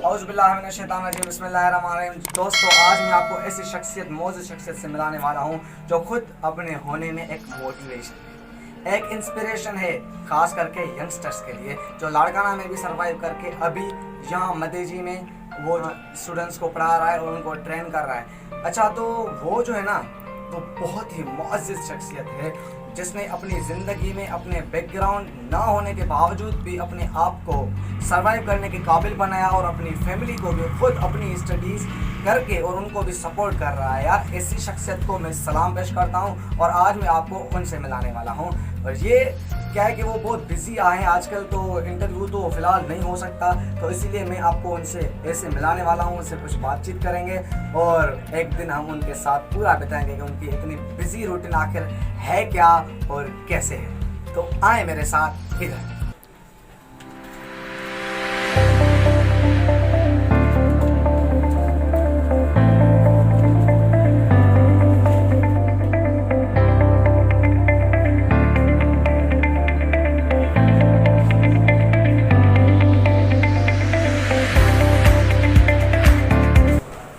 औज़ुबिल्लाहिमिनश्शैतानिर्रजीम बिस्मिल्लाहिर्रहमानिर्रहीम। दोस्तों, आज मैं आपको ऐसी शख्सियत मौजूद शख्सियत से मिलाने वाला हूँ जो खुद अपने होने में एक मोटिवेशन है, एक इंस्पिरेशन है, खास करके यंगस्टर्स के लिए जो लाड़काना में भी सर्वाइव करके अभी यहाँ मदेजी में वो स्टूडेंट्स को पढ़ा रहा है और उनको ट्रेन कर रहा है। अच्छा, तो वो जो है ना, तो बहुत ही मुअज़्ज़िज़ शख्सियत है जिसने अपनी ज़िंदगी में अपने बैकग्राउंड ना होने के बावजूद भी अपने आप को सर्वाइव करने के काबिल बनाया और अपनी फैमिली को भी खुद अपनी स्टडीज़ करके और उनको भी सपोर्ट कर रहा है। यार, ऐसी शख्सियत को मैं सलाम पेश करता हूँ और आज मैं आपको उनसे मिलाने वाला हूँ। और ये क्या है कि वो बहुत बिजी आए हैं आजकल, तो इंटरव्यू तो फ़िलहाल नहीं हो सकता, तो इसीलिए मैं आपको उनसे ऐसे मिलाने वाला हूँ। उनसे कुछ बातचीत करेंगे और एक दिन हम उनके साथ पूरा बताएंगे कि उनकी इतनी बिजी रूटीन आखिर है क्या और कैसे है। तो आए मेरे साथ इधर।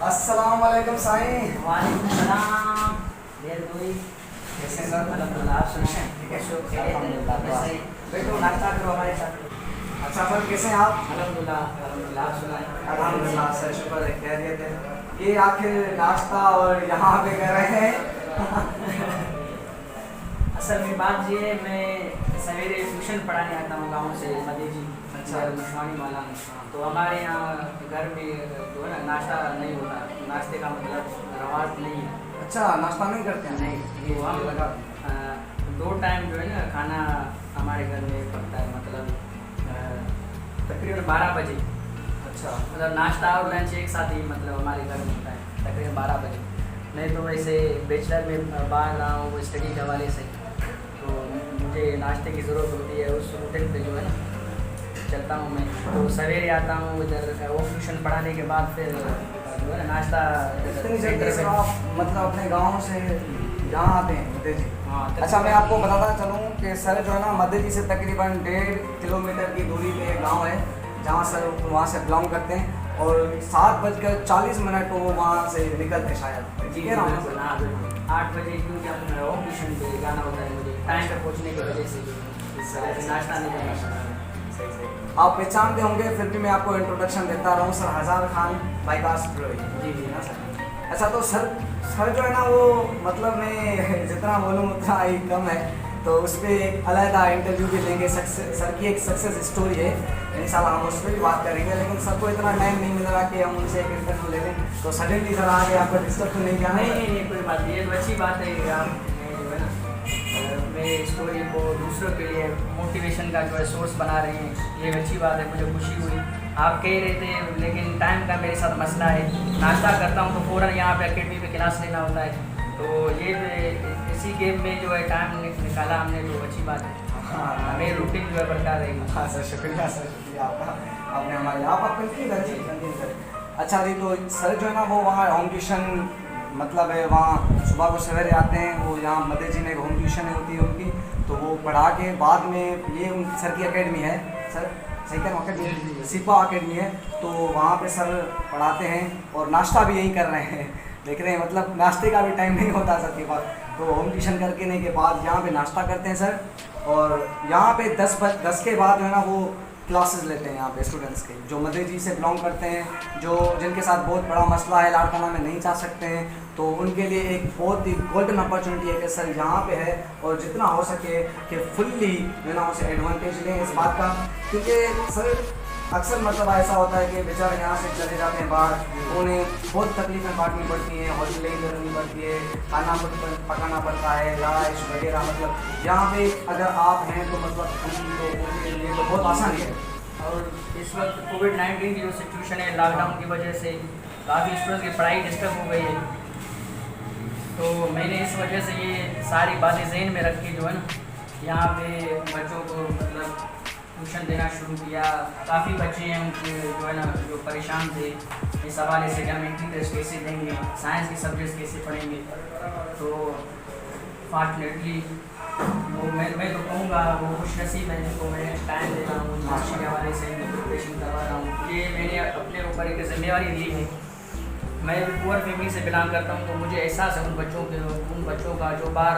अस्सलाम वालेकुम साईं। वालेकुम सलाम। देर हुई। कैसे हैं सर? अल्हम्दुलिल्लाह, आप सुनाएं? ठीक है, अल्हम्दुलिल्लाह। सही। बैठो, नाश्ता करो हमारे साथ। अच्छा सर, कैसे हैं आप? अल्हम्दुलिल्लाह, आप सुनाएं? अल्हम्दुलिल्लाह सर, शुक्र है, खैरियत है। ये आखिर नाश्ता और यहाँ पे कर रहे हैं। असल में बात ये है, मैं सवेरे ट्यूशन पढ़ाने आता हूँ गाँव से मदेजी। अच्छा। मुशवानी वाला। तो हमारे यहाँ घर में जो है ना, नाश्ता नहीं होता। नाश्ते का मतलब रवाज नहीं है। अच्छा, नाश्ता नहीं करते हैं? नहीं, ये मुझे लगा। 2 टाइम जो है ना खाना हमारे घर में पकता है, मतलब तकरीबन 12 बजे। अच्छा। मतलब नाश्ता और लंच एक साथ ही मतलब हमारे घर में होता है तकरीबन 12 बजे। नहीं तो वैसे बैचलर में बाहर रहा हूँ स्टडी के हवाले से, तो मुझे नाश्ते की ज़रूरत होती है। उस रूटीन पे जो है ना चलता हूँ मैं। तो सवेरे आता हूँ इधर, वो ट्यूशन पढ़ाने के बाद फिर जो है ना नाश्ता इतनी जल्दी से आप मतलब अपने गांव से यहाँ आते हैं मदेजी? हाँ। अच्छा, मैं आपको बताता चलूँ कि सर जो है ना मदेजी से तकरीबन 1.5 किलोमीटर की दूरी पे एक गांव है जहाँ सर वहाँ से बिलोंग करते हैं और 7:40 वो वहाँ से निकलते हैं शायद। ठीक है ना? बिल्कुल, हाँ बिल्कुल। 8 बजे क्योंकि अपना होम ट्यूशन पे जाना होता है मुझे, टाइम पे पहुँचने की वजह से इस तरह से नाश्ता नहीं करना पड़ता है। आप पहचानते होंगे, फिर भी मैं आपको इंट्रोडक्शन देता रहा हूँ। सर हज़ार खान बाईपास जी जी। ना सर? अच्छा, तो सर जो है ना वो मतलब मैं जितना बोलूँ उतना ही कम है, तो उस पर एक अलग इंटरव्यू भी लेंगे। सर की एक सक्सेस स्टोरी है, इंशाल्लाह हम उस पर भी बात करेंगे, लेकिन सबको इतना टाइम नहीं मिल रहा कि हम उनसे एक इंटरव्यू ले लें। तो सडनली सर आगे आपको डिस्टर्ब तो नहीं किया? नहीं, कोई बात नहीं, ये तो अच्छी बात है कि आप जो है ना मेरे स्टोरी को दूसरों के लिए मोटिवेशन का जो है सोर्स बना रहे हैं, ये अच्छी बात है। मुझे खुशी हुई। आप कह रहे थे, लेकिन टाइम का मेरे साथ मसला है। नाश्ता करता हूँ तो फ़ौरन यहाँ पे अकेडमी पे क्लास लेना होता है, तो ये इसी गेम में जो है टाइम निकाला हमने, तो अच्छी बात है। हाँ, मेरी रूटीन जो है बरकरार रहेगी। हाँ सर, शुक्रिया सर, शुक्रिया आपका। आपने हमारे आप कंटिन्यू करें। अच्छा जी, तो सर जो है ना वो वहाँ होम ट्यूशन मतलब है, वहाँ सुबह को सवेरे आते हैं, वो यहाँ मदेजी में होम ट्यूशन होती है उनकी, तो वो पढ़ा के बाद में ये उनकी सर की एकेडमी है। सर सही कह अकेडमी सिपा एकेडमी है, तो वहाँ पे सर पढ़ाते हैं और नाश्ता भी यहीं कर रहे हैं। देख रहे हैं, मतलब नाश्ते का भी टाइम नहीं होता सर के पास, तो होम ट्यूशन करके के बाद यहाँ पे नाश्ता करते हैं सर। और यहाँ पे 10 के बाद जो है ना वो क्लासेस लेते हैं यहाँ पे स्टूडेंट्स के, जो मदेजी से बिलोंग करते हैं, जो जिनके साथ बहुत बड़ा मसला है, लाड़काना में नहीं जा सकते हैं, तो उनके लिए एक बहुत ही गोल्डन अपॉर्चुनिटी है कि सर यहाँ पे है और जितना हो सके कि फुल्ली जो ना उसे एडवांटेज लें इस बात का। क्योंकि सर अक्सर मतलब ऐसा होता है कि बेचारे यहाँ से चले जाते हैं बाहर, तो उन्हें बहुत तकलीफें काटनी पड़ती हैं, होटलें करनी पड़ती है, खाना पकाना पड़ता है, लाइश वगैरह। मतलब यहाँ पे अगर आप हैं तो मतलब उनके लिए तो बहुत आसानी है। और इस वक्त कोविड-19 की जो सिचुएशन है, लॉकडाउन की वजह से काफ़ी स्टूडेंट्स की पढ़ाई डिस्टर्ब हो गई है, तो मैंने इस वजह से ये सारी बातें ज़हन में रख के जो है ना यहाँ पे बच्चों को मतलब ट्यूशन देना शुरू किया। काफ़ी बच्चे हैं उनके जो है ना जो परेशान थे इस हवाले से कि हम एंट्री टेस्ट कैसे देंगे, साइंस के सब्जेक्ट्स कैसे पढ़ेंगे। तो फॉर्चुनेटली वो मैं तो कहूँगा वो खुश नसीब है जिनको मैं टाइम दे रहा हूँ, मास्टर के हवाले से प्रिपरेशन करवा रहा हूँ। ये मैंने अपने ऊपर एक जिम्मेवारी ली है। मैं भी पुअर फैमिली से बिलोंग करता हूँ, तो मुझे एहसास है उन बच्चों का जो बाहर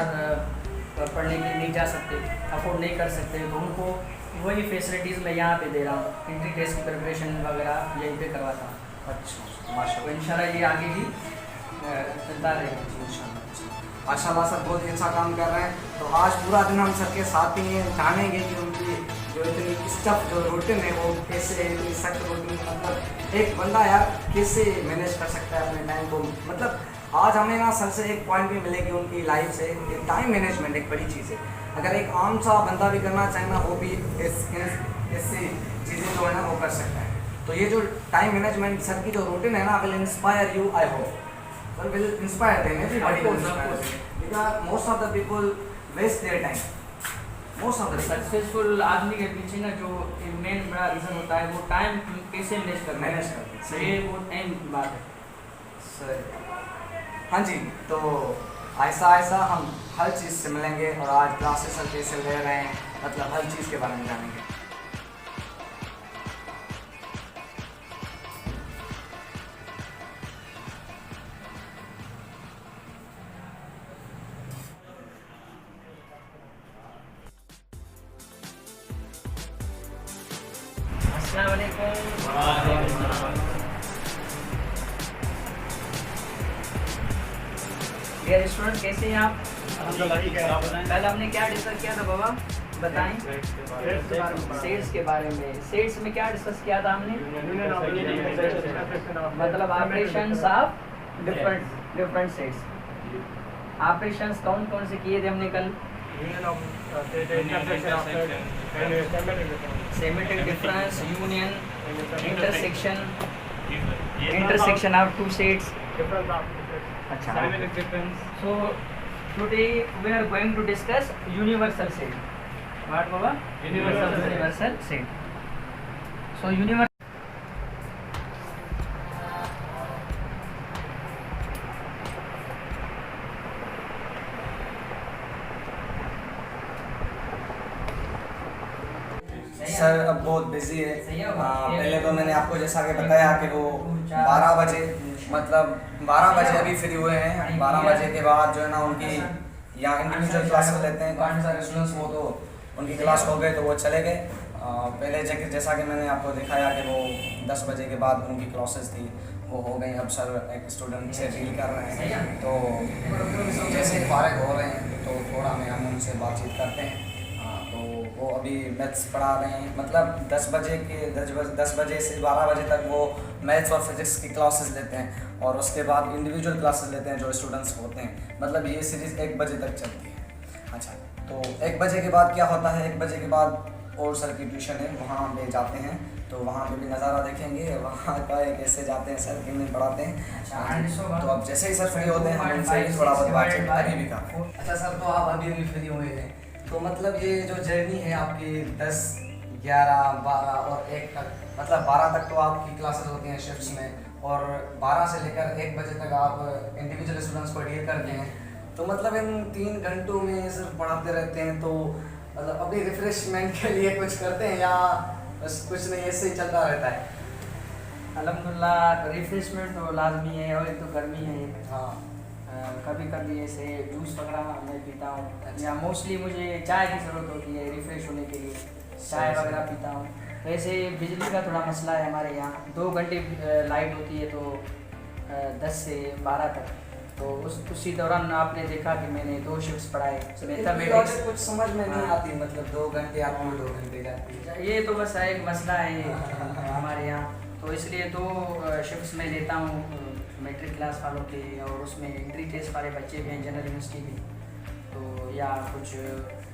पढ़ने के लिए नहीं जा सकते, अफोर्ड नहीं कर सकते, तो उनको वही फैसिलिटीज़ मैं यहाँ पे दे रहा हूँ। एंट्री टेस्ट की प्रिपरेशन वगैरह यहीं पे करवाता हूँ। अच्छा माशाल्लाह। तो इंशाल्लाह ये आगे भी चलता रहेगा। माशाल्लाह सर बहुत ही अच्छा काम कर रहे हैं। तो आज पूरा दिन हम सबके साथ ही हैं, जानेंगे कि उनकी जो इतनी स्टफ जो रूटीन है वो कैसे, इतनी सख्त रूटीन, मतलब एक बंदा यार कैसे मैनेज कर सकता है अपने टाइम को। मतलब आज हमें ना सर से एक पॉइंट भी मिले कि उनकी लाइफ से टाइम मैनेजमेंट एक बड़ी चीज़ है। अगर एक आम सा बंदा भी करना चाहे ना, वो भी ऐसी चीज़ें जो है ना वो कर सकता है। तो ये जो टाइम मैनेजमेंट सर की जो रूटीन है ना, will inspire you, I hope sir will inspire them, everybody will inspire them, because most of the people waste their time, most of the people. Successful आदमी के पीछे ना जो मेन बड़ा रीज़न होता है वो टाइम कैसे मैनेज करना है। सही ये वो टाइम बात है सर। हाँ जी, तो ऐसा ऐसा हम हर चीज़ से मिलेंगे और आज क्लासेस सर कैसे ले रहे हैं, मतलब हर चीज़ के बारे में जानेंगे। अस्सलाम वालेकुम। डियर स्टूडेंट, कैसे हैं आप? कल हमने क्या डिस्कस किया था बाबा, बताएं। सेट्स के बारे में। सेट्स में क्या डिस्कस किया था हमने? मतलब operations of different sets. Operations कौन कौन से किए थे हमने कल? Symmetric difference, union, intersection of two sets. अच्छा, so today we are going to discuss universal set. What Baba? Universal set. So universal sir अब बहुत बिजी है। पहले तो मैंने आपको जैसा कि बताया कि वो 12 बजे, मतलब 12 बजे अभी फ्री हुए हैं। 12 बजे के बाद जो है ना उनकी यहाँ इंडिविजुअल क्लासेस लेते हैं काफ़ी सारे स्टूडेंट्स, वो तो उनकी क्लास हो गए तो वो चले गए। पहले जैसा कि मैंने आपको दिखाया कि वो 10 बजे के बाद उनकी क्लासेस थी वो हो गई। अब सर एक स्टूडेंट से डील कर रहे हैं, तो जैसे ही फारिग हो रहे हैं तो थोड़ा में हम उनसे बातचीत करते हैं। तो वो अभी मैथ्स पढ़ा रहे हैं, मतलब 10 बजे से 12 बजे तक वो मैथ्स और फिज़िक्स की क्लासेस लेते हैं और उसके बाद इंडिविजुअल क्लासेस लेते हैं जो स्टूडेंट्स होते हैं। मतलब ये सीरीज़ 1 बजे तक चलती है। अच्छा, तो 1 बजे के बाद क्या होता है? 1 बजे के बाद और सर की ट्यूशन है, वहाँ पे जाते हैं, तो वहाँ पे भी नज़ारा देखेंगे वहाँ का कैसे जाते हैं सर, किन दिन पढ़ाते हैं। तो अब जैसे ही सर फ्री होते हैं हम उनसे भी थोड़ा बहुत बातचीत अभी भी करते हैं। अच्छा सर, तो आप अभी अभी फ्री हुए हैं, तो मतलब ये जो जर्नी है आपकी 10, 11, 12 और 1 तक, मतलब 12 तक तो आपकी क्लासेस होती हैं शिफ्ट्स में और 12 से लेकर 1 बजे तक आप इंडिविजुअल स्टूडेंट्स को डील करते हैं। तो मतलब इन 3 घंटों में सिर्फ पढ़ाते रहते हैं, तो मतलब अपनी रिफ्रेशमेंट के लिए कुछ करते हैं या बस कुछ नहीं ऐसे ही चलता रहता है? अल्हम्दुलिल्लाह रिफ्रेशमेंट तो लाजमी है, और एक तो गर्मी है। हाँ, कभी कभी ऐसे जूस वगैरह मैं पीता हूँ, या मोस्टली मुझे चाय की ज़रूरत होती है रिफ़्रेश होने के लिए, चाय वगैरह पीता हूँ। वैसे बिजली का थोड़ा मसला है हमारे यहाँ, 2 घंटे लाइट होती है तो 10 से 12 तक, तो उसी दौरान आपने देखा कि मैंने 2 शिफ्ट्स पढ़ाए। मैथमेटिक्स कुछ समझ में नहीं आती, मतलब 2 घंटे आती है 2 घंटे जाती है, ये तो बस एक मसला है हमारे यहाँ, तो इसलिए 2 शिफ्ट्स में लेता हूँ मैट्रिक क्लास वालों के, और उसमें एंट्री टेस्ट वाले बच्चे भी हैं, जनरल यूनिवर्सिटी भी, तो या कुछ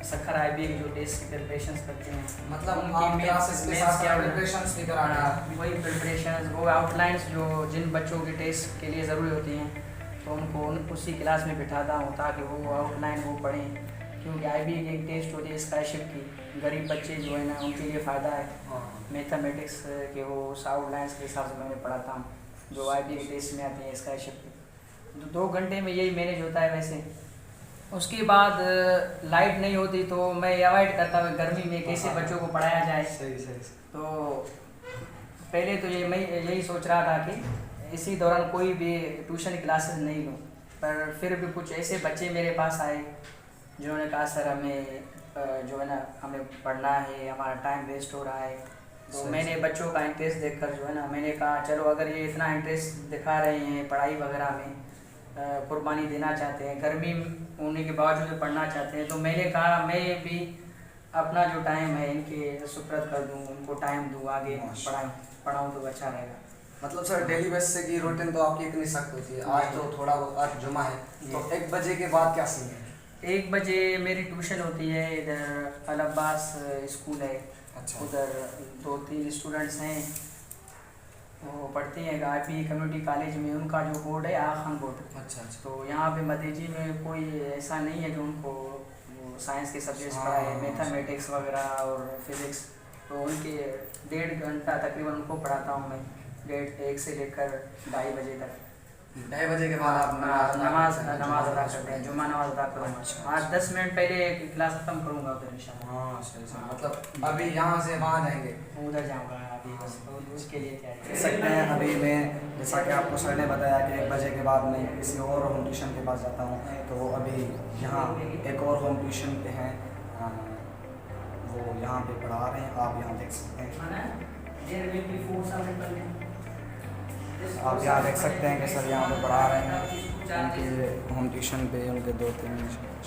सखर IB जो टेस्ट की प्रिपरेशंस करते हैं, मतलब उनकी क्लासेस के साथ प्रिपरेशंस भी कराना है। वही प्रिपरेशंस, वो आउटलाइंस जो जिन बच्चों के टेस्ट के लिए ज़रूरी होती हैं, तो उनको उसी क्लास में बिठाता हूँ ताकि वो आउटलाइन वो पढ़ें, क्योंकि IB की एक टेस्ट होती है स्कॉलरशिप की, गरीब बच्चे जो है ना उनके लिए फ़ायदा है। मैथमेटिक्स के वो आउटलाइंस के हिसाब से मैं पढ़ाता हूँ जो IB के टेस्ट में आती है स्कॉलरशिप की। तो 2 घंटे में यही मैनेज होता है। वैसे उसके बाद लाइट नहीं होती तो मैं अवॉइड करता हूँ गर्मी में कैसे बच्चों को पढ़ाया जाए। सही। तो पहले तो ये मैं यही सोच रहा था कि इसी दौरान कोई भी ट्यूशन क्लासेस नहीं लूँ, पर फिर भी कुछ ऐसे बच्चे मेरे पास आए जिन्होंने कहा सर हमें जो है ना हमें पढ़ना है, हमारा टाइम वेस्ट हो रहा है। तो मैंने बच्चों का इंटरेस्ट देखकर जो है ना मैंने कहा चलो अगर ये इतना इंटरेस्ट दिखा रहे हैं पढ़ाई वगैरह में, कुर्बानी देना चाहते हैं, गर्मी होने के बावजूद पढ़ना चाहते हैं, तो मैंने कहा मैं भी अपना जो टाइम है इनके सुपुर्द कर दूँ, उनको टाइम दूँ, आगे पढ़ाऊँ तो अच्छा रहेगा। मतलब सर डेली बेस से की रूटीन तो आपकी इतनी सख्त होती है, आज तो थोड़ा बहुत आज जुमा है, तो 1 बजे के बाद क्या सीन है? 1 बजे मेरी ट्यूशन होती है, इधर अल अब्बास स्कूल है, अच्छा। उधर 2-3 स्टूडेंट्स हैं, वो पढ़ते हैं IPE कम्युनिटी कॉलेज में, उनका जो बोर्ड है आगा खान बोर्ड। अच्छा अच्छा। तो यहाँ पे मदेजी में कोई ऐसा नहीं है कि उनको साइंस के सब्जेक्ट्स पढ़ाए, मैथमेटिक्स वगैरह और फिज़िक्स, तो उनके 1.5 घंटा तकरीबन उनको पढ़ाता हूँ मैं, 1 से लेकर 2:30 बजे तक। 2:30 बजे के बाद आप नमाज अदा करते हैं, जुम्मा नमाज अदा करूँगा। अच्छा। आज 10 मिनट पहले क्लास ख़त्म करूँगा उधर इंशाल्लाह। हाँ सही। मतलब अभी यहाँ से वहाँ जाएंगे? उधर जाऊँगा अभी, बस उसके लिए देख तैयारी सकते हैं अभी मैं, जैसा कि आपको सर ने बताया कि 1 बजे के बाद मैं किसी और होम ट्यूशन के पास जाता हूँ, तो अभी यहाँ एक और होम ट्यूशन पे हैं, वो यहाँ पे पढ़ा रहे हैं, आप यहाँ देख सकते हैं। आप यहाँ देख सकते हैं कि सर यहाँ पे पढ़ा रहे हैं, उनके होम ट्यूशन पे उनके 2-3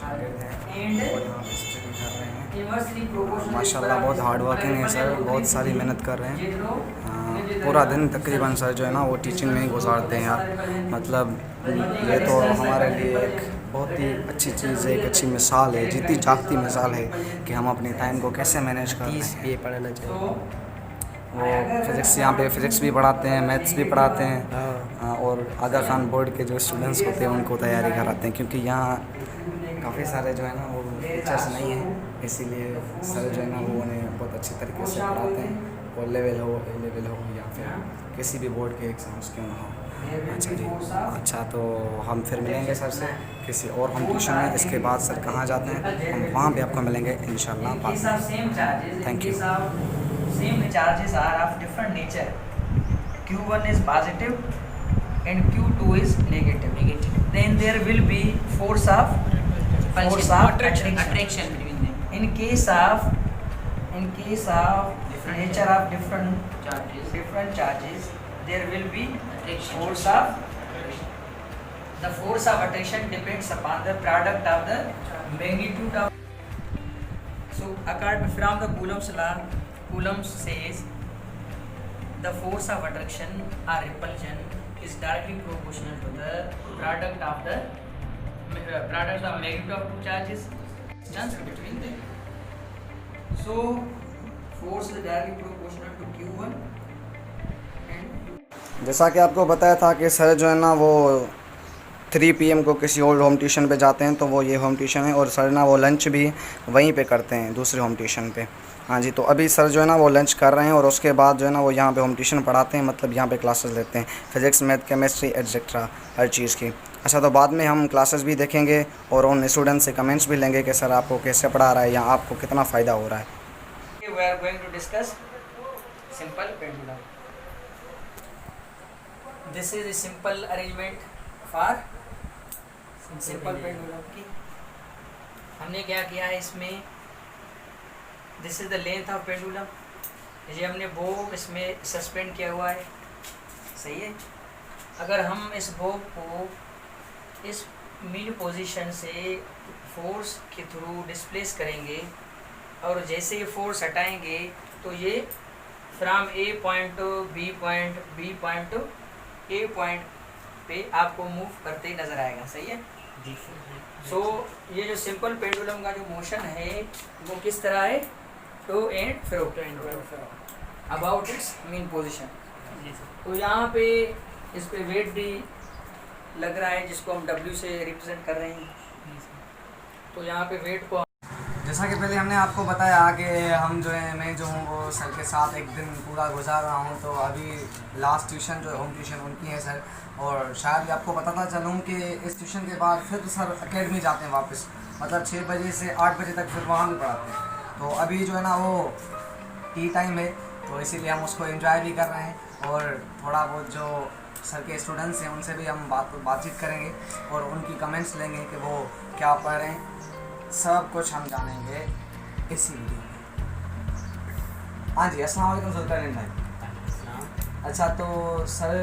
शागिर्द हैं और यहाँ पे स्टडी कर रहे हैं। माशाल्लाह बहुत हार्ड वर्किंग है सर, बहुत सारी मेहनत कर रहे हैं, पूरा दिन तकरीबन सर जो है ना वो टीचिंग में ही गुजारते हैं यार। मतलब ये तो हमारे लिए एक बहुत ही अच्छी चीज़ है, एक अच्छी मिसाल है, जीती जागती मिसाल है कि हम अपने टाइम को कैसे मैनेज कर रहे हैं। ये पढ़ना चाहिए। वो फिज़िक्स यहाँ पे फिज़िक्स भी पढ़ाते हैं, मैथ्स भी पढ़ाते हैं, और आगा खान बोर्ड के जो स्टूडेंट्स होते हैं उनको तैयारी कराते हैं, क्योंकि यहाँ काफ़ी सारे जो है ना वो टीचर्स नहीं हैं, इसीलिए सर जो है ना वो उन्हें बहुत अच्छी तरीके से पढ़ाते हैं, और लेवल हो A लेवल हो या फिर किसी भी बोर्ड के एग्ज़ाम्स क्यों ना हो। अच्छा जी, अच्छा तो हम फिर मिलेंगे सर से किसी और हम ट्यूशन में, इसके बाद सर कहाँ जाते हैं हम वहाँ भी आपको मिलेंगे इंशाल्लाह बाद में। Thank you. Same charges are of different nature. Q1 is positive and Q2 is negative. Then there will be force of attraction between them. In case of nature of different charges, there will be force of. The force of attraction depends upon the product of the magnitude of. So, according from the Coulomb's law, Coulomb says the force of attraction or repulsion is directly proportional to the product of magnitude of two charges, distance between them. So force is directly proportional to Q1 and जैसा कि आपको बताया था कि sir जो है ना वो 3 PM को किसी और होम ट्यूशन पे जाते हैं, तो वो ये होम ट्यूशन है, और सर ना वो लंच भी वहीं पे करते हैं दूसरे होम ट्यूशन पे। हाँ जी, तो अभी सर जो है ना वो लंच कर रहे हैं, और उसके बाद जो है ना वो यहाँ पे होम ट्यूशन पढ़ाते हैं, मतलब यहाँ पे क्लासेस लेते हैं फिज़िक्स मैथ केमिस्ट्री एट्सेट्रा हर चीज़ की। अच्छा, तो बाद में हम क्लासेस भी देखेंगे और उन स्टूडेंट से कमेंट्स भी लेंगे कि सर आपको कैसे पढ़ा रहा है या आपको कितना फ़ायदा हो रहा है। we are going to discuss simple pendulum. This is a simple arrangement for simple pendulum की। हमने क्या किया है इसमें, this is the length of pendulum, ये हमने बो इसमें सस्पेंड किया हुआ है, सही है। अगर हम इस बो को इस मिड पोजीशन से फोर्स के थ्रू डिस्प्लेस करेंगे, और जैसे ये फोर्स हटाएंगे तो ये from A point two B point two A point पे आपको मूव करते नज़र आएगा, सही है। सो ये जो सिंपल पेंडुलम का जो मोशन है वो किस तरह है, to and fro about its main position. तो यहाँ पे इस पे वेट भी लग रहा है जिसको हम W से रिप्रेजेंट कर रहे हैं। तो यहाँ पे वेट को, जैसा कि पहले हमने आपको बताया कि हम जो है मैं जो हूँ वो सर के साथ एक दिन पूरा गुजार रहा हूँ, तो अभी लास्ट ट्यूशन जो है होम ट्यूशन उनकी है सर, और शायद भी आपको बताता चलूँ कि इस ट्यूशन के बाद फिर सर एकेडमी जाते हैं वापस, मतलब 6 बजे से 8 बजे तक फिर वहाँ भी पढ़ाते हैं। तो अभी जो है ना वो टी टाइम है, तो इसीलिए हम उसको एंजॉय भी कर रहे हैं और थोड़ा बहुत जो सर के स्टूडेंट्स हैं उनसे भी हम बातचीत करेंगे और उनकी कमेंट्स लेंगे कि वो क्या पढ़ रहे हैं, सब कुछ हम जानेंगे इसी वीडियो में। हाँ जी, अस्सलाम वालेकुम सुल्तान भाई। अच्छा, तो सर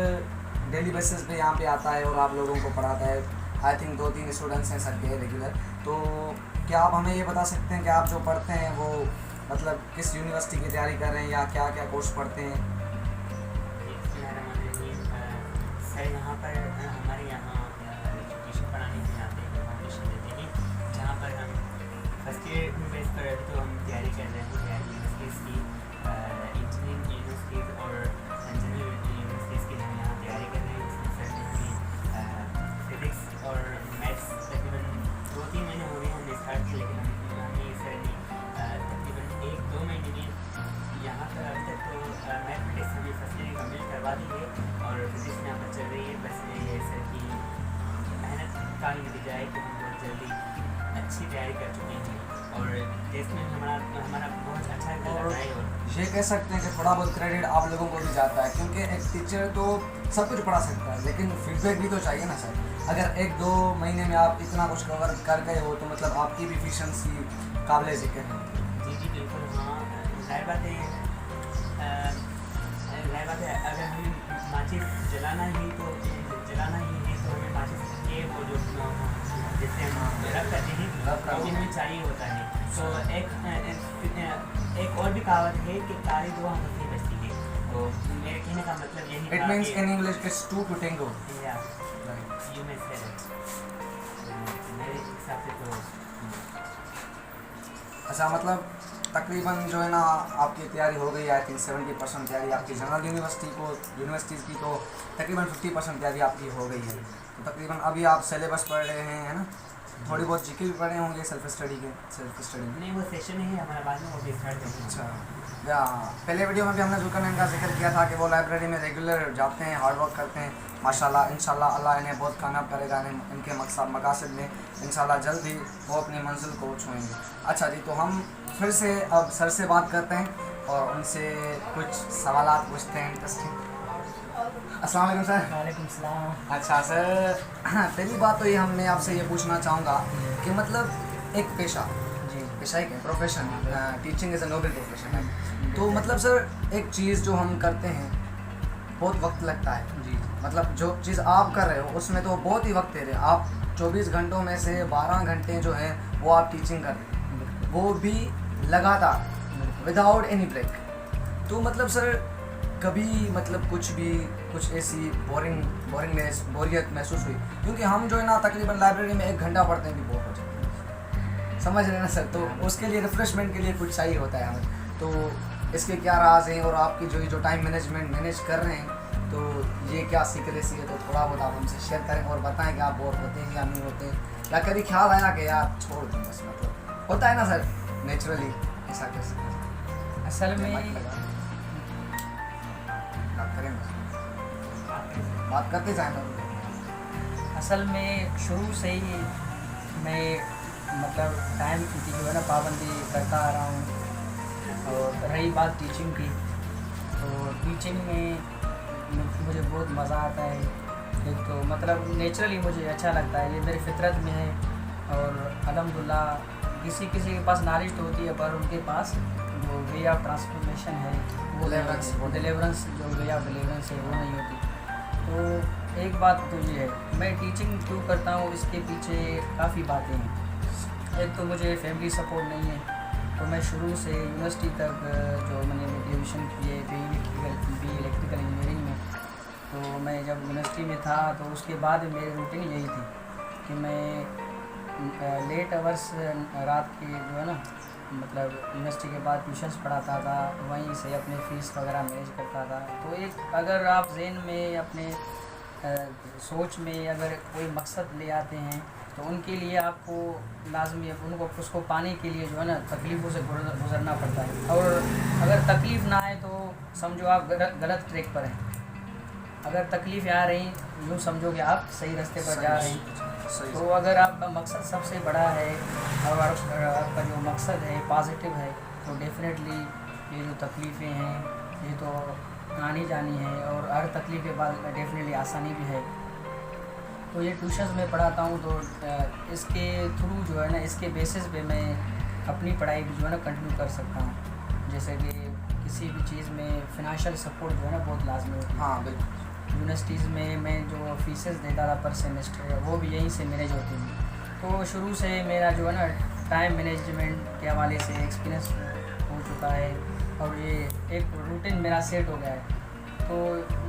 डेली बेसिस पे यहाँ पे आता है और आप लोगों को पढ़ाता है। आई थिंक 2-3 स्टूडेंट्स हैं सर के रेगुलर। तो क्या आप हमें ये बता सकते हैं कि आप जो पढ़ते हैं वो मतलब किस यूनिवर्सिटी की तैयारी कर रहे हैं या क्या क्या कोर्स पढ़ते हैं? सर यहाँ पर हमारे यहाँ एजुकेशन पढ़ाने के आते हैं, फाउंडेशन देते हैं, जहाँ पर हम फर्स्ट ईयर बेस पर तो हम तैयारी कर रहे हैं हेयर यूनिवर्सिटीज़ की, इंजीनियरिंग यूनिवर्सिटीज़ और जनरल यूनिवर्सिटीज़ की हम यहाँ तैयारी कर रहे हैं। इसमें सर ने हमें फिज़िक्स और मैथ्स तकरीबन 2-3 महीने हो गए हमने स्टार्ट किया, लेकिन हमें सर ने तकरीबन 1-2 महीने में यहाँ पर अभी तक तो मैथमेटिक्स हमें फर्स्ट ईयर कंप्लीट करवा दी है और फिज़िक्स में यहाँ पर चल रही है। बस ये सर की मेहनत का ही नतीजा है कि हम बहुत जल्दी अच्छी तैयारी कर चुके हैं और टेस्ट में हमारा बहुत अच्छा रिजल्ट रहा है। और ये कह सकते हैं कि थोड़ा बहुत क्रेडिट आप लोगों को भी जाता है, क्योंकि एक टीचर तो सब कुछ पढ़ा सकता है लेकिन फीडबैक भी तो चाहिए ना सर। अगर 1-2 महीने में आप इतना कुछ कवर कर गए हो तो मतलब आपकी भी एफिशिएंसी काबिल ज़िक्र है। जी बिल्कुल, हाँ जाहिर बात है अगर हमें माचिस जलाना ही है तो हमें माचिस के वो जो जैसे हम रब करते हैं वो भी हमें चाहिए होता है। तो एक और भी कहावत है कि ताली दुआ हमसे बचती है। तो मेरे कहने का मतलब यही it means in English it's two to tango. You may say मेरे हिसाब से तो अच्छा, मतलब तकरीबन जो है ना आपकी तैयारी हो गई। आई थिंक 70% तैयारी आपकी जनरल यूनिवर्सिटीज़ की, तो तकरीबन 50% तैयारी आपकी हो गई है। तो तकरीबन अभी आप सिलेबस पढ़ रहे हैं, है ना? थोड़ी बहुत जीके भी पढ़े होंगे सेल्फ स्टडी नहीं, वो सेशन है हमारा, बाद में वो भी स्टार्ट करेंगे। अच्छा, या पहले वीडियो में भी हमने जुल्करनैन का जिक्र किया था कि वो लाइब्रेरी में रेगुलर जाते हैं, हार्ड वर्क करते हैं। माशाल्लाह, इंशाल्लाह अल्लाह इन्हें बहुत कामयाब करेगा, इनके मकासद में इंशाल्लाह जल्द ही वो अपनी मंजिल को छुएंगे। अच्छा जी, तो हम फिर से अब सर से बात करते हैं और उनसे कुछ सवालात पूछते हैं इंटरेस्टिंग। अस्सलाम वालेकुम सर। वालेकुम सलाम। अच्छा सर, पहली बात तो ये हमने आपसे ये पूछना चाहूँगा कि मतलब एक पेशा ही क्या profession, teaching is a noble profession है। तो मतलब सर एक चीज़ जो हम करते हैं बहुत वक्त लगता है जी। मतलब जो चीज़ आप कर रहे हो उसमें तो बहुत ही वक्त दे रहे हैं आप। 24 घंटों में से 12 घंटे जो है वो आप टीचिंग कर रहे हैं, वो भी लगातार विदाउट एनी ब्रेक। तो मतलब सर कभी मतलब कुछ ऐसी बोरियत महसूस हुई? क्योंकि हम जो है ना तकरीबन लाइब्रेरी में 1 घंटा पढ़ते हैं भी बोर हो जाते हैं, समझ रहे हैं ना सर? तो उसके लिए रिफ्रेशमेंट के लिए कुछ चाहिए होता है हमें। तो इसके क्या राज हैं और आपकी जो टाइम मैनेज कर रहे हैं, तो ये क्या सीक्रेसी है? तो थोड़ा बहुत आप हमसे शेयर करें और बताएं कि आप बोर होते हैं या नहीं होते हैं, या कभी ख्याल आया कि यार छोड़ दूँ बस, मतलब होता है ना सर नेचुरली ऐसा कैसे? असल में बात करते जाए ना। असल में शुरू से ही मैं मतलब टाइम की जो है ना पाबंदी करता आ रहा हूँ। और रही बात टीचिंग की, तो टीचिंग में मुझे बहुत मज़ा आता है। एक तो मतलब नेचुरली मुझे अच्छा लगता है, ये मेरी फितरत में है। और अल्हम्दुलिल्लाह किसी के पास नॉलेज तो होती है पर उनके पास जो वे ऑफ ट्रांसफॉर्मेशन है, वो डिलीवरेंस जो वे ऑफ डिलीवरेंस है वो नहीं होती। तो एक बात तो ये है, मैं टीचिंग क्यों करता हूँ इसके पीछे काफ़ी बातें हैं। एक तो मुझे फैमिली सपोर्ट नहीं है, तो मैं शुरू से यूनिवर्सिटी तक जो मैंने ग्रेजुएशन किए बी इलेक्ट्रिकल इंजीनियरिंग में, तो मैं जब यूनिवर्सिटी में था तो उसके बाद मेरी रूटीन यही थी कि मैं लेट आवर्स रात के जो है ना मतलब यूनिवर्सिटी के बाद ट्यूशन्स पढ़ाता था, वहीं से अपने फ़ीस वगैरह मैनेज करता था। तो एक अगर आप ज़हन में अपने सोच में अगर कोई मकसद ले आते हैं तो उनके लिए आपको लाजमी उनको उसको पाने के लिए जो है ना तकलीफ़ों से गुज़रना पड़ता है। और अगर तकलीफ़ ना आए तो समझो आप गलत ट्रैक पर हैं। अगर तकलीफ़ आ रही यूँ समझो कि आप सही रास्ते पर जा रहे हैं। तो अगर आपका मकसद सबसे बड़ा है और आपका जो मकसद है पॉजिटिव है, तो डेफिनेटली ये जो तकलीफ़ें हैं ये तो आनी जानी है, और हर तकलीफ के बाद डेफिनेटली आसानी भी है। तो ये ट्यूशन्स में पढ़ाता हूँ, तो इसके थ्रू जो है ना, इसके बेसिस पे मैं अपनी पढ़ाई भी जो है ना कंटिन्यू कर सकता हूँ। जैसे कि किसी भी चीज़ में फिनंशियल सपोर्ट जो है ना बहुत लाजमी होती है। हाँ बिल्कुल। यूनिवर्सिटीज़ में मैं जो फीसेस देता था पर सेमेस्टर, वो भी यहीं से मैनेज होती थी। तो शुरू से मेरा जो है ना टाइम मैनेजमेंट के हवाले से एक्सपीरियंस हो चुका है, और ये एक रूटीन मेरा सेट हो गया है। तो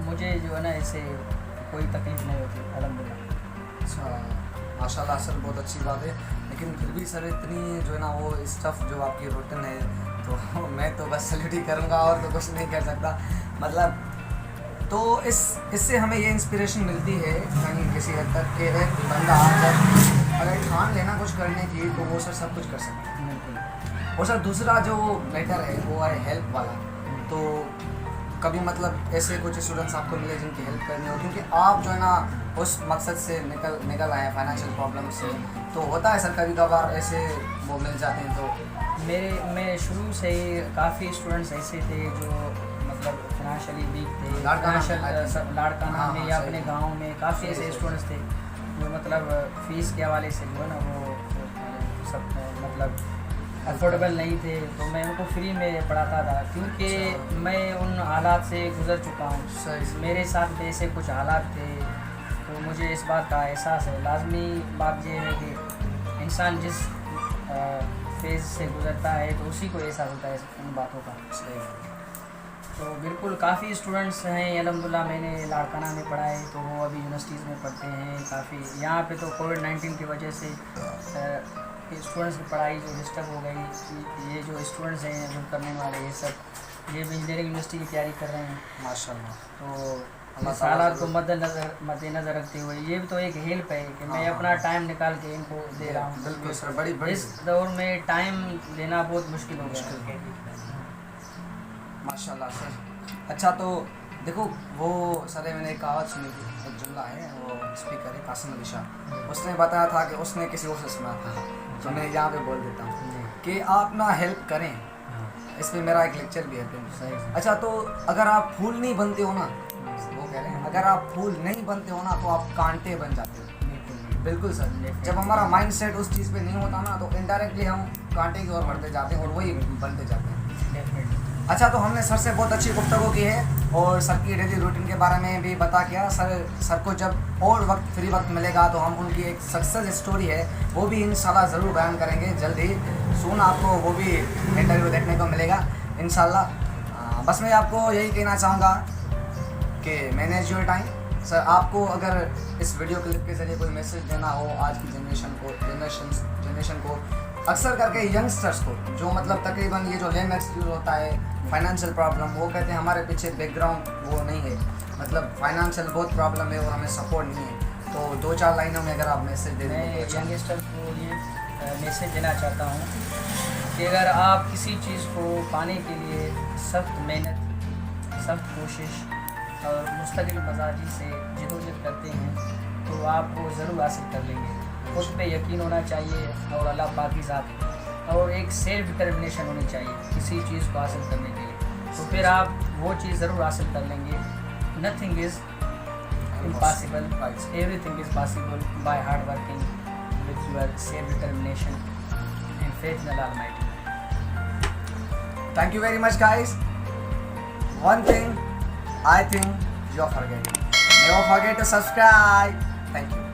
मुझे जो है ना इससे कोई तकलीफ नहीं होती अल्हम्दुलिल्लाह। अच्छा माशाल्लाह सर, बहुत अच्छी बात है। लेकिन फिर भी सर इतनी जो है ना वो स्टफ़ जो आपकी रूटीन है, तो मैं तो बस सैल्यूट ही करूँगा और तो कुछ नहीं कर सकता। मतलब तो इससे हमें ये इंस्पिरेशन मिलती है कहीं किसी हद तक कि एक बंदा अगर ठान लेना कुछ करने की, तो वो सर सब कुछ कर सकता है। बिल्कुल। और सर दूसरा जो मैटर है वो है हेल्प वाला। तो कभी मतलब ऐसे कुछ स्टूडेंट्स आपको मिले जिनकी हेल्प करनी हो, क्योंकि आप जो है ना उस मकसद से निकल आए हैं फाइनेंशियल प्रॉब्लम से, तो होता है सर कभी कभार ऐसे वो मिल जाते हैं। तो मेरे शुरू से ही काफ़ी स्टूडेंट्स ऐसे थे जो मतलब फिनंशियली वीक थे। लाड़काना में या अपने गांव में काफ़ी ऐसे स्टूडेंट्स थे जो मतलब फ़ीस के हवाले से जो है ना वो सब मतलब अफोर्डेबल नहीं थे। तो मैं उनको फ्री में पढ़ाता था, क्योंकि मैं उन हालात से गुज़र चुका हूँ। मेरे साथ भी ऐसे कुछ हालात थे, तो मुझे इस बात का एहसास है। लाजमी बात यह है कि इंसान जिस फेज़ से गुज़रता है तो उसी को एहसास होता है उन बातों का। तो बिल्कुल काफ़ी स्टूडेंट्स हैं अल्हम्दुलिल्लाह, मैंने लाड़काना में पढ़ाए, तो वो अभी यूनिवर्सिटीज़ में पढ़ते हैं। काफ़ी यहाँ पे तो कोविड-19 की वजह से स्टूडेंट्स की पढ़ाई जो डिस्टर्ब हो गई। ये जो स्टूडेंट्स हैं जो करने वाले ये सब ये भी इंजीनियरिंग यूनिवर्सिटी की तैयारी कर रहे हैं माशाल्लाह। तो इस हालात को मद्देनज़र रखते हुए ये भी तो एक हेल्प है कि मैं अपना टाइम निकाल के इनको दे रहा हूँ। बिल्कुल सर, बड़ी इस दौर में टाइम देना बहुत मुश्किल हो गया है। माशाल्लाह सर। अच्छा तो देखो वो सर मैंने एक कहावत सुनी थी, एक जुमला है, वो स्पीकर है कासिम अली शाह, उसने बताया था कि उसने किसी और से सुना था, तो मैं यहाँ पे बोल देता हूँ कि आप ना हेल्प करें। इस पर मेरा एक लेक्चर भी है। अच्छा तो अगर आप फूल नहीं बनते हो ना, वो कह रहे हैं अगर आप फूल नहीं बनते हो ना तो आप कांटे बन जाते हो। बिल्कुल सर, जब हमारा माइंड सेट उस चीज़ पे नहीं होता ना तो इनडायरेक्टली हम कांटे की ओर बढ़ते जाते हैं और वही बनते जाते हैं। अच्छा तो हमने सर से बहुत अच्छी गुफ्तगू की है और सर की डेली रूटीन के बारे में भी बता किया। सर को जब और फ्री वक्त मिलेगा तो हम उनकी एक सक्सेस स्टोरी है वो भी इंशाल्लाह ज़रूर बयान करेंगे जल्द ही। सून आपको वो भी इंटरव्यू देखने को मिलेगा इंशाल्लाह। बस मैं आपको यही कहना चाहूँगा कि मैनेज योर टाइम। सर आपको अगर इस वीडियो क्लिप के ज़रिए कोई मैसेज देना हो आज की जनरेशन को अक्सर करके यंगस्टर्स को, जो मतलब तकरीबन ये जो लेम एक्सक्यूज होता है फाइनेंशियल प्रॉब्लम, वो कहते हैं हमारे पीछे बैकग्राउंड वो नहीं है, मतलब फाइनेंशियल बहुत प्रॉब्लम है और हमें सपोर्ट नहीं है, तो 2-4 लाइनों में अगर आप मैसेज दे दें। मैं यंगस्टर को ये मैसेज देना चाहता हूँ कि अगर आप किसी चीज़ को पाने के लिए सख्त मेहनत, सख्त कोशिश और मुस्तकिल मजाजी से जदोजहद करते हैं तो आप वो ज़रूर हासिल कर लेंगे। उस पर यकीन होना चाहिए और अल्लाह पाक की ज़ात, और एक सेल्फ डिटर्मिनेशन होनी चाहिए किसी चीज़ को हासिल करने के लिए, तो फिर आप वो चीज़ ज़रूर हासिल कर लेंगे। Nothing is impossible, everything is possible by hard working with your self determination and faith in Allah almighty. Thank you very much guys. One thing I think you are forgetting. Never forget to subscribe. Thank you.